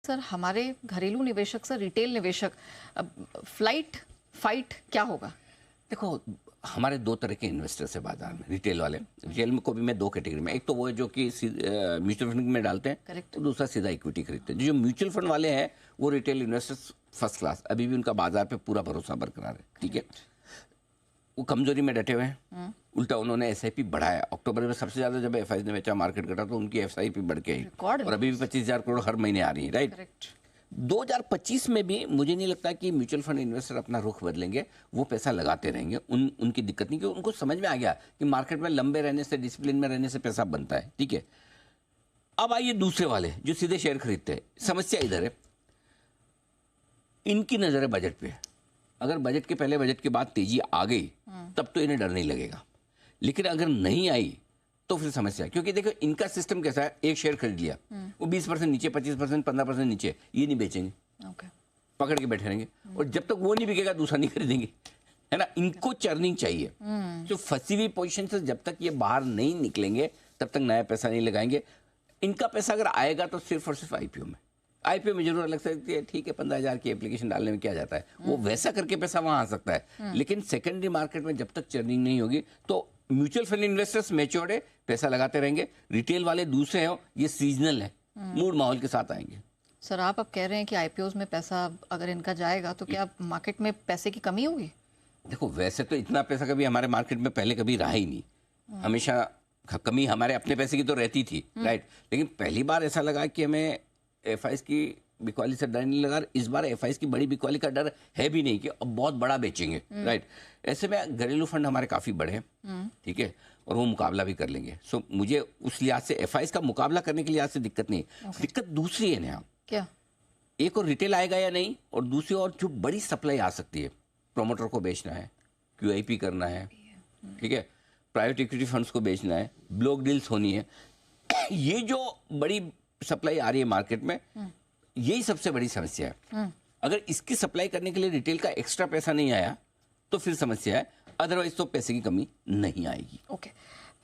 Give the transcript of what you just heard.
Sir हमारे घरेलू निवेशक सर रिटेल निवेशक फाइट क्या होगा? देखो, हमारे दो तरह के इन्वेस्टर्स है बाजार में, रिटेल वाले। रिटेल में को भी मैं दो कैटेगरी में, एक तो वो है जो कि म्यूचुअल फंड में डालते हैं, करेक्ट। तो दूसरा सीधा इक्विटी खरीदते हैं। जो म्यूचुअल फंड वाले हैं वो रिटेल इन्वेस्टर्स फर्स्ट क्लास, अभी भी उनका बाजार पे पूरा भरोसा बरकरार है, ठीक है। वो कमजोरी में डटे हुए हैं। उल्टा उन्होंने एसआईपी बढ़ाया। अक्टूबर में सबसे ज्यादा जब एफआई ने बेचा, मार्केट घटा, तो उनकी एसआईपी बढ़ के आई और अभी भी 25,000 करोड़ हर महीने आ रही है, राइट। करेक्ट। 2025 में भी मुझे नहीं लगता कि म्यूचुअल फंड इन्वेस्टर अपना रुख बदलेंगे, वो पैसा लगाते रहेंगे। उनकी दिक्कत नहीं, क्योंकि उनको समझ में आ गया कि मार्केट में लंबे रहने से, डिसिप्लिन में रहने से पैसा बनता है, ठीक है। अब आइए दूसरे वाले जो सीधे शेयर खरीदते हैं। समस्या इधर है, इनकी नजर है बजट पे। अगर बजट के पहले, बजट के बाद तेजी आ गई तब तो इन्हें डर नहीं लगेगा, लेकिन अगर नहीं आई तो फिर समस्या है। क्योंकि देखो इनका सिस्टम कैसा है, एक शेयर खरीद लिया, वो 20% नीचे, 25%, 15% नीचे, ये नहीं बेचेंगे, पकड़ के बैठे रहेंगे। और जब तक वो नहीं बिकेगा दूसरा नहीं खरीदेंगे, है ना। इनको चर्निंग चाहिए। तो फंसी हुई पोजीशन से जब तक ये बाहर नहीं निकलेंगे तब तक नया पैसा नहीं लगाएंगे। इनका पैसा अगर आएगा तो सिर्फ और सिर्फ आईपीओ में। आईपीओ में जरूर लग सकती है, ठीक है, 15,000 की एप्लीकेशन डालने में क्या जाता है, वो वैसा करके पैसा वहां आ सकता है। लेकिन सेकेंडरी मार्केट में जब तक चर्निंग नहीं होगी तो म्यूचुअल फंड इन्वेस्टर्स मैच्योर्ड है, पैसा लगाते रहेंगे। रिटेल वाले दूसरे हैं, ये सीजनल है, मूड माहौल के साथ आएंगे। सर आप अब कह रहे हैं कि आईपीओज में पैसा अगर इनका जाएगा तो क्या मार्केट में पैसे की कमी होगी? देखो, वैसे तो इतना पैसा कभी हमारे मार्केट में पहले कभी रहा ही नहीं। हमेशा कमी हमारे अपने पैसे की तो रहती थी, राइट। लेकिन पहली बार ऐसा लगा कि हमें एफआईएस की बिकवाली से डर नहीं लगा। इस बार एफआईएस की बड़ी बिकवाली का डर है भी नहीं कि अब बहुत बड़ा बेचेंगे, राइट। ऐसे में घरेलू फंड हमारे काफी बड़े हैं, ठीक है, और वो मुकाबला भी कर लेंगे। सो मुझे उस लिहाज से एफआईएस का मुकाबला करने के लिहाज से दिक्कत नहीं। दिक्कत दूसरी है ना, क्या? एक और रिटेल आएगा या नहीं, और दूसरी और जो बड़ी सप्लाई आ सकती है, प्रोमोटर को बेचना है, क्यूआईपी करना है, ठीक है, प्राइवेट इक्विटी फंड्स को बेचना है, ब्लॉक डील्स होनी है। ये जो बड़ी सप्लाई आ रही है मार्केट में, यही सबसे बड़ी समस्या है। अगर इसकी सप्लाई करने के लिए रिटेल का एक्स्ट्रा पैसा नहीं आया तो फिर समस्या है, अदरवाइज तो पैसे की कमी नहीं आएगी। ओके।